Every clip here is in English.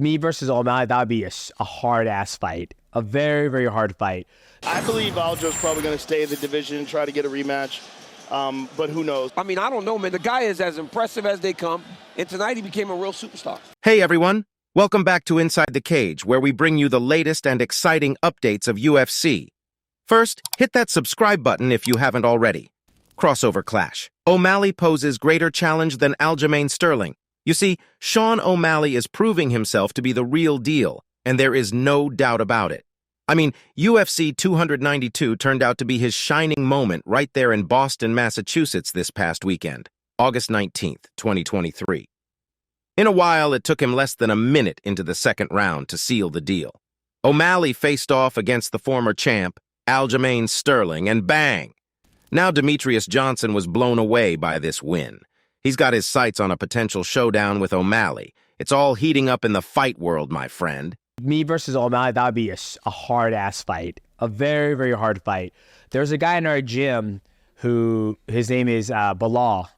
Me versus O'Malley, that would be a hard-ass fight. A very, very hard fight. I believe Aljo's probably going to stay in the division and try to get a rematch, but who knows? I mean, I don't know, man. The guy is as impressive as they come, and tonight he became a real superstar. Hey, everyone. Welcome back to Inside the Cage, where we bring you the latest and exciting updates of UFC. First, hit that subscribe button if you haven't already. Crossover clash. O'Malley poses greater challenge than Aljamain Sterling. You see, Sean O'Malley is proving himself to be the real deal, and there is no doubt about it. I mean, UFC 292 turned out to be his shining moment right there in Boston, Massachusetts this past weekend, August 19th, 2023. In a while, it took him less than a minute into the second round to seal the deal. O'Malley faced off against the former champ, Aljamain Sterling, and bang! Now Demetrius Johnson was blown away by this win. He's got his sights on a potential showdown with O'Malley. It's all heating up in the fight world, my friend. Me versus O'Malley, that would be a hard-ass fight. A very, very hard fight. There's a guy in our gym who, his name is Bilal.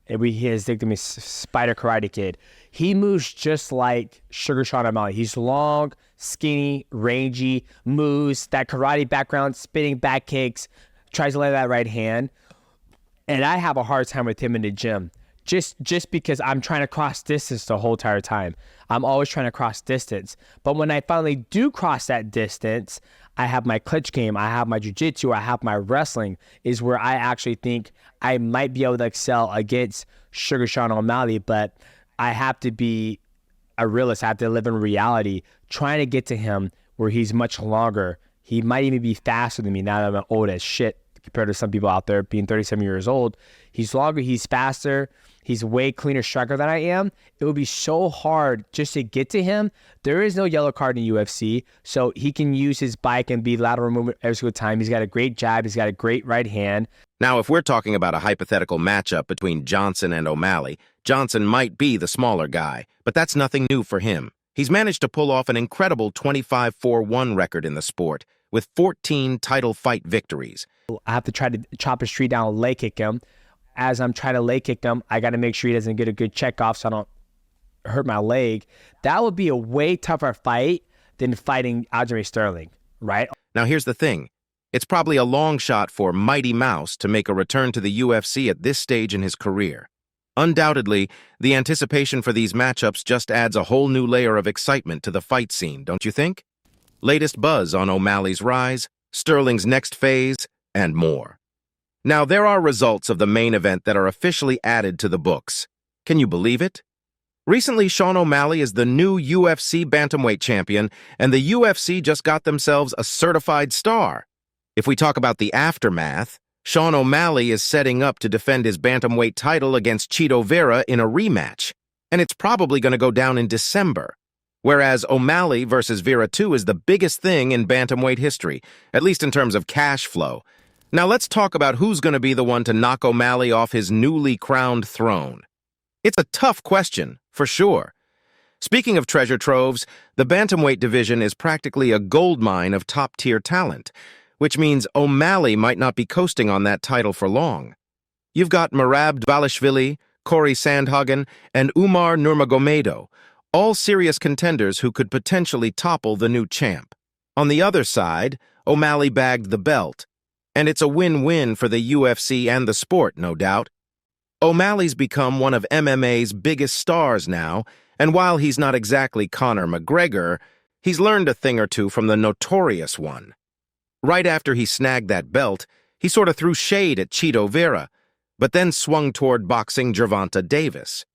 His nickname is Spider Karate Kid. He moves just like Sugar Sean O'Malley. He's long, skinny, rangy, moves, that karate background, spinning back kicks, tries to land that right hand. And I have a hard time with him in the gym. Just because I'm trying to cross distance the whole entire time. I'm always trying to cross distance. But when I finally do cross that distance, I have my clutch game, I have my jiu-jitsu, I have my wrestling, is where I actually think I might be able to excel against Sugar Sean O'Malley. But I have to be a realist. I have to live in reality, trying to get to him where he's much longer. He might even be faster than me now that I'm old as shit compared to some people out there being 37 years old. He's longer, he's faster, he's way cleaner striker than I am. It would be so hard just to get to him. There is no yellow card in UFC, so he can use his bike and be lateral movement every single time. He's got a great jab, he's got a great right hand. Now, if we're talking about a hypothetical matchup between Johnson and O'Malley, Johnson might be the smaller guy, but that's nothing new for him. He's managed to pull off an incredible 25-4-1 record in the sport, with 14 title fight victories. I have to try to chop his tree down, leg kick him. As I'm trying to leg kick him, I got to make sure he doesn't get a good check off so I don't hurt my leg. That would be a way tougher fight than fighting Aljamain Sterling, right? Now, here's the thing. It's probably a long shot for Mighty Mouse to make a return to the UFC at this stage in his career. Undoubtedly, the anticipation for these matchups just adds a whole new layer of excitement to the fight scene, don't you think? Latest buzz on O'Malley's rise, Sterling's next phase, and more. Now, there are results of the main event that are officially added to the books. Can you believe it? Recently, Sean O'Malley is the new UFC bantamweight champion, and the UFC just got themselves a certified star. If we talk about the aftermath, Sean O'Malley is setting up to defend his bantamweight title against Chito Vera in a rematch, and it's probably going to go down in December. Whereas O'Malley versus Vera 2 is the biggest thing in bantamweight history, at least in terms of cash flow. Now let's talk about who's going to be the one to knock O'Malley off his newly crowned throne. It's a tough question, for sure. Speaking of treasure troves, the bantamweight division is practically a goldmine of top-tier talent, which means O'Malley might not be coasting on that title for long. You've got Merab Dvalishvili, Corey Sandhagen, and Umar Nurmagomedov, all serious contenders who could potentially topple the new champ. On the other side, O'Malley bagged the belt, and it's a win-win for the UFC and the sport, no doubt. O'Malley's become one of MMA's biggest stars now, and while he's not exactly Conor McGregor, he's learned a thing or two from the notorious one. Right after he snagged that belt, he sort of threw shade at Chito Vera, but then swung toward boxing Gervonta Davis.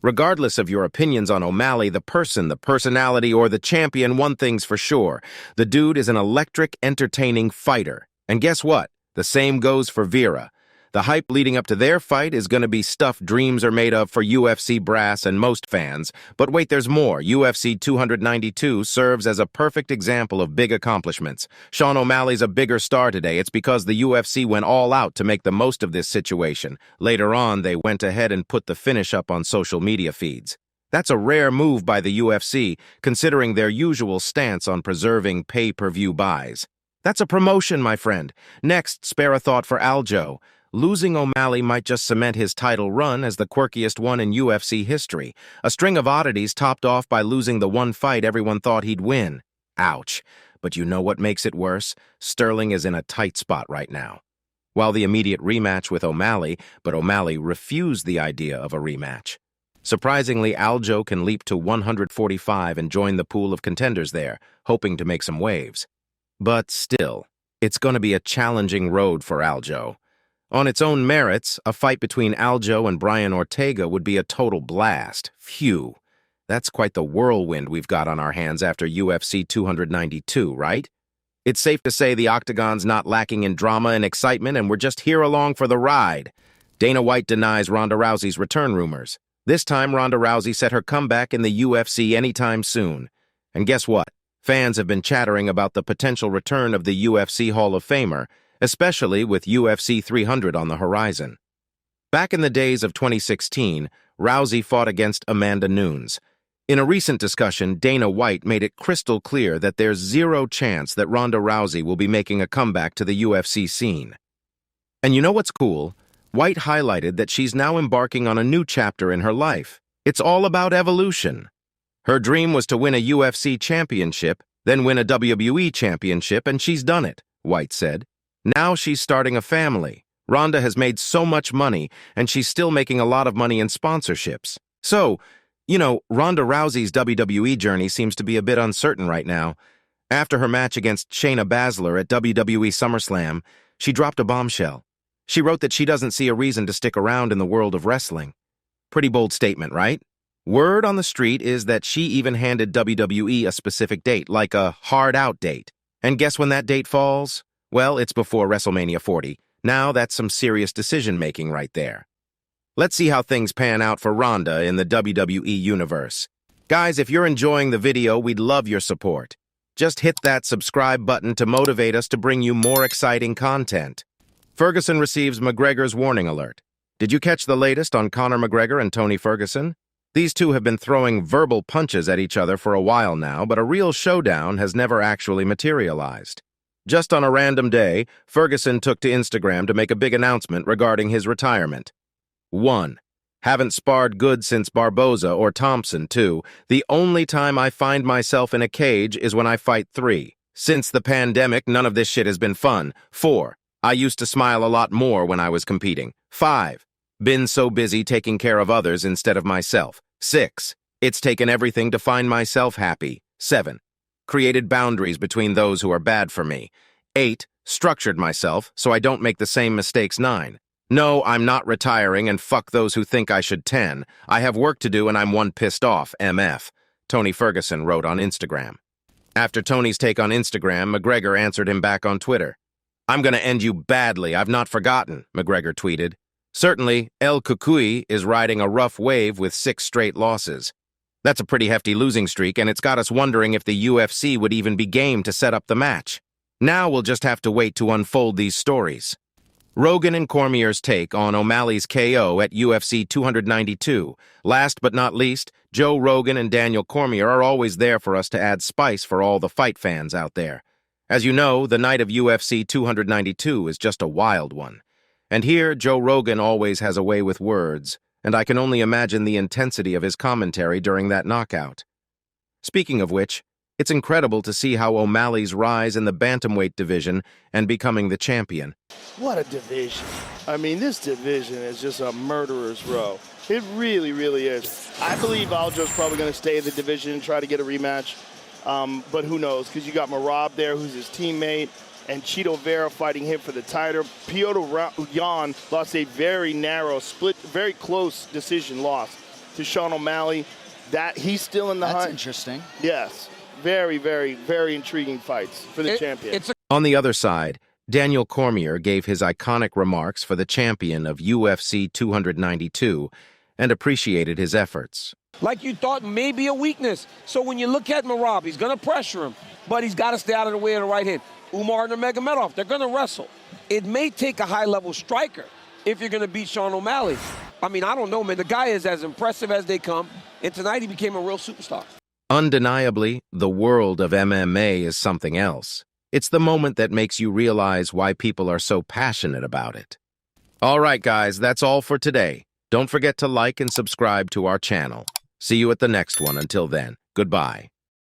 Regardless of your opinions on O'Malley, the person, the personality, or the champion, one thing's for sure. The dude is an electric, entertaining fighter. And guess what? The same goes for Vera. The hype leading up to their fight is going to be stuff dreams are made of for UFC brass and most fans. But wait, there's more. UFC 292 serves as a perfect example of big accomplishments. Sean O'Malley's a bigger star today. It's because the UFC went all out to make the most of this situation. Later on, they went ahead and put the finish up on social media feeds. That's a rare move by the UFC, considering their usual stance on preserving pay-per-view buys. That's a promotion, my friend. Next, spare a thought for Aljo. losing O'Malley might just cement his title run as the quirkiest one in UFC history, a string of oddities topped off by losing the one fight everyone thought he'd win. Ouch. But you know what makes it worse? Sterling is in a tight spot right now. While the immediate rematch with O'Malley, but O'Malley refused the idea of a rematch. Surprisingly, Aljo can leap to 145 and join the pool of contenders there, hoping to make some waves. But still, it's going to be a challenging road for Aljo. On its own merits, a fight between Aljo and Brian Ortega would be a total blast. Phew. That's quite the whirlwind we've got on our hands after UFC 292, right? It's safe to say the Octagon's not lacking in drama and excitement, and we're just here along for the ride. Dana White denies Ronda Rousey's return rumors. This time, Ronda Rousey set her comeback in the UFC anytime soon. And guess what? Fans have been chattering about the potential return of the UFC Hall of Famer, especially with UFC 300 on the horizon. Back in the days of 2016, Rousey fought against Amanda Nunes. In a recent discussion, Dana White made it crystal clear that there's zero chance that Ronda Rousey will be making a comeback to the UFC scene. And you know what's cool? White highlighted that she's now embarking on a new chapter in her life. It's all about evolution. Her dream was to win a UFC championship, then win a WWE championship, and she's done it, White said. Now she's starting a family. Ronda has made so much money, and she's still making a lot of money in sponsorships. So, Ronda Rousey's WWE journey seems to be a bit uncertain right now. After her match against Shayna Baszler at WWE SummerSlam, she dropped a bombshell. She wrote that she doesn't see a reason to stick around in the world of wrestling. Pretty bold statement, right? Word on the street is that she even handed WWE a specific date, like a hard-out date. And guess when that date falls? Well, it's before WrestleMania 40. Now that's some serious decision-making right there. Let's see how things pan out for Ronda in the WWE universe. Guys, if you're enjoying the video, we'd love your support. Just hit that subscribe button to motivate us to bring you more exciting content. Ferguson receives McGregor's warning alert. Did you catch the latest on Conor McGregor and Tony Ferguson? These two have been throwing verbal punches at each other for a while now, but a real showdown has never actually materialized. Just on a random day, Ferguson took to Instagram to make a big announcement regarding his retirement. 1. Haven't sparred good since Barboza or Thompson. 2. The only time I find myself in a cage is when I fight. 3. Since the pandemic, none of this shit has been fun. 4. I used to smile a lot more when I was competing. 5. Been so busy taking care of others instead of myself. 6. It's taken everything to find myself happy. 7. Created boundaries between those who are bad for me. 8. Structured myself so I don't make the same mistakes. 9. No, I'm not retiring, and fuck those who think I should. 10. I have work to do and I'm one pissed off. MF. Tony Ferguson wrote on Instagram. After Tony's take on Instagram, McGregor answered him back on Twitter. I'm gonna end you badly, I've not forgotten, McGregor tweeted. Certainly, El Cucuy is riding a rough wave with 6 straight losses. That's a pretty hefty losing streak, and it's got us wondering if the UFC would even be game to set up the match. Now we'll just have to wait to unfold these stories. Rogan and Cormier's take on O'Malley's KO at UFC 292. Last but not least, Joe Rogan and Daniel Cormier are always there for us to add spice for all the fight fans out there. As you know, the night of UFC 292 is just a wild one. And here, Joe Rogan always has a way with words, and I can only imagine the intensity of his commentary during that knockout. Speaking of which, it's incredible to see how O'Malley's rise in the bantamweight division and becoming the champion. What a division. I mean, this division is just a murderer's row. It really, really is. I believe Aljo's probably going to stay in the division and try to get a rematch. But who knows, because you got Marab there, who's his teammate, and Chito Vera fighting him for the title. Piotr Yan lost a very narrow, split, very close decision loss to Sean O'Malley. That he's still in the hunt. That's interesting. Yes. Very, very, very intriguing fights for the champion. On the other side, Daniel Cormier gave his iconic remarks for the champion of UFC 292 and appreciated his efforts. Like you thought may be a weakness. So when you look at Marab, he's going to pressure him, but he's got to stay out of the way of the right hand. Umar Nurmagomedov, they're going to wrestle. It may take a high-level striker if you're going to beat Sean O'Malley. I mean, I don't know, man. The guy is as impressive as they come, and tonight he became a real superstar. Undeniably, the world of MMA is something else. It's the moment that makes you realize why people are so passionate about it. All right, guys, that's all for today. Don't forget to like and subscribe to our channel. See you at the next one. Until then, goodbye.